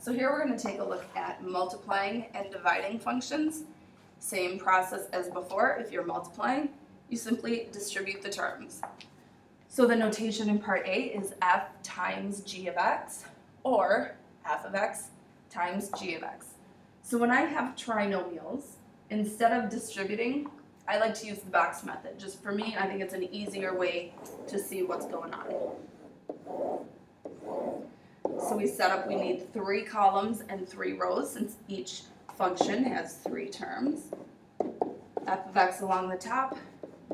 So here we're going to take a look at multiplying and dividing functions. Same process as before. If you're multiplying, you simply distribute the terms. So the notation in part A is f times g of x, or f of x times g of x. So when I have trinomials, instead of distributing, I like to use the box method. Just for me, I think it's an easier way to see what's going on. So we set up, we need 3 columns and 3 rows since each function has 3 terms. F of x along the top,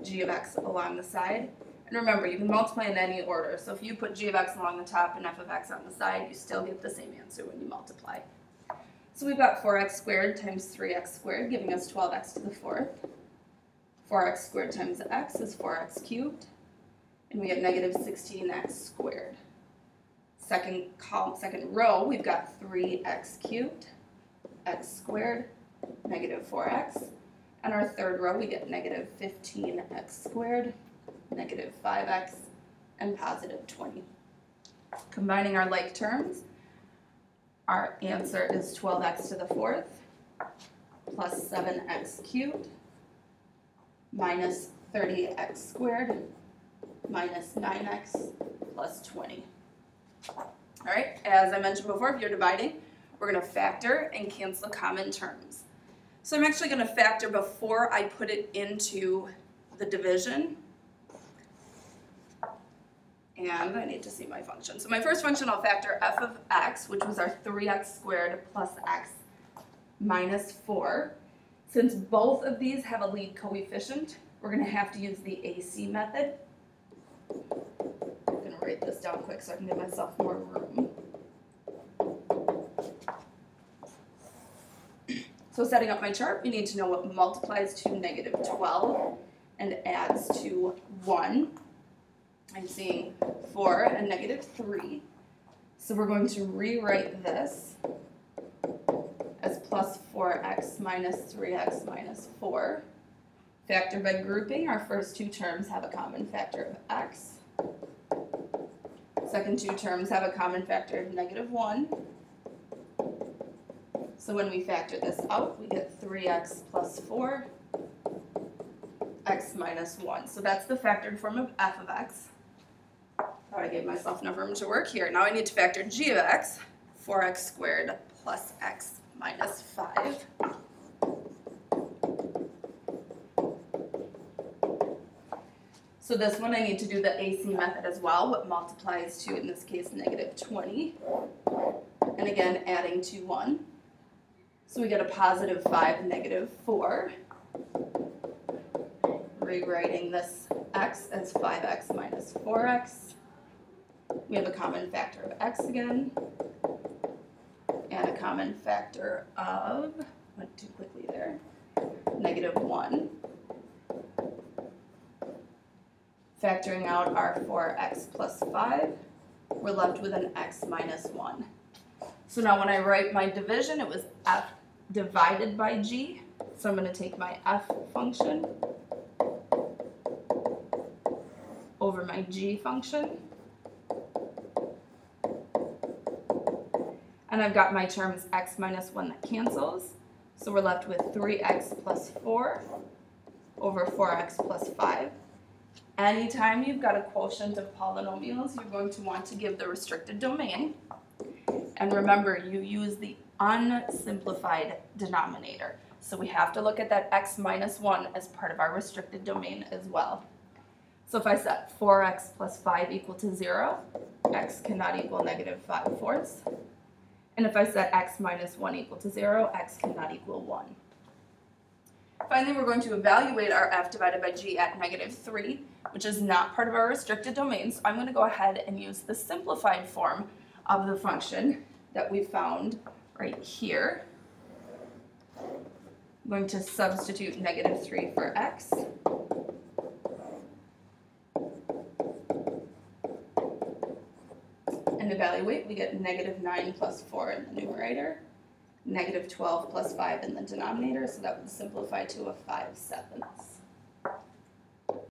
g of x along the side. And remember, you can multiply in any order. So if you put g of x along the top and f of x on the side, you still get the same answer when you multiply. So we've got 4x squared times 3x squared, giving us 12x to the 4th. 4x squared times x is 4x cubed. And we get negative 16x squared. Second row, we've got 3x cubed, x squared, negative 4x. And our third row, we get negative 15x squared, negative 5x, and positive 20. Combining our like terms, our answer is 12x to the 4th plus 7x cubed minus 30x squared minus 9x plus 20. All right, as I mentioned before, if you're dividing, we're going to factor and cancel common terms. So I'm actually going to factor before I put it into the division. And I need to see my function. So my first function, I'll factor f of x, which was our 3x squared plus x minus 4. Since both of these have a lead coefficient, we're going to have to use the AC method. I'm going to write this down quick so I can give myself more room. So setting up my chart, we need to know what multiplies to negative 12 and adds to 1. I'm seeing 4 and negative 3. So we're going to rewrite this as plus 4x minus 3x minus 4. Factor by grouping, our first 2 terms have a common factor of x. Second 2 terms have a common factor of negative 1. So when we factor this out, we get 3x plus 4, x minus 1. So that's the factored form of f of x. Thought I gave myself enough room to work here. Now I need to factor g of x, 4x squared plus x minus 5. So this one I need to do the AC method as well, what multiplies to, in this case, negative 20. And again, adding to 1. So we get a positive 5, negative 4. Rewriting this x as 5x minus 4x. We have a common factor of x again. And a common factor of, went too quickly there, negative 1. Factoring out our 4x plus 5, we're left with an x minus 1. So now when I write my division, it was f divided by g. So I'm going to take my f function over my g function. And I've got my terms x minus 1 that cancels. So we're left with 3x plus 4 over 4x plus 5. Anytime you've got a quotient of polynomials, you're going to want to give the restricted domain. And remember, you use the unsimplified denominator. So we have to look at that x minus 1 as part of our restricted domain as well. So if I set 4x plus 5 equal to 0, x cannot equal negative 5/4. And if I set x minus 1 equal to 0, x cannot equal 1. Finally, we're going to evaluate our f divided by g at negative 3, which is not part of our restricted domain. So I'm going to go ahead and use the simplified form of the function that we found right here. I'm going to substitute negative 3 for x. And evaluate, we get negative 9 plus 4 in the numerator, negative 12 plus 5 in the denominator, so that would simplify to a 5/7.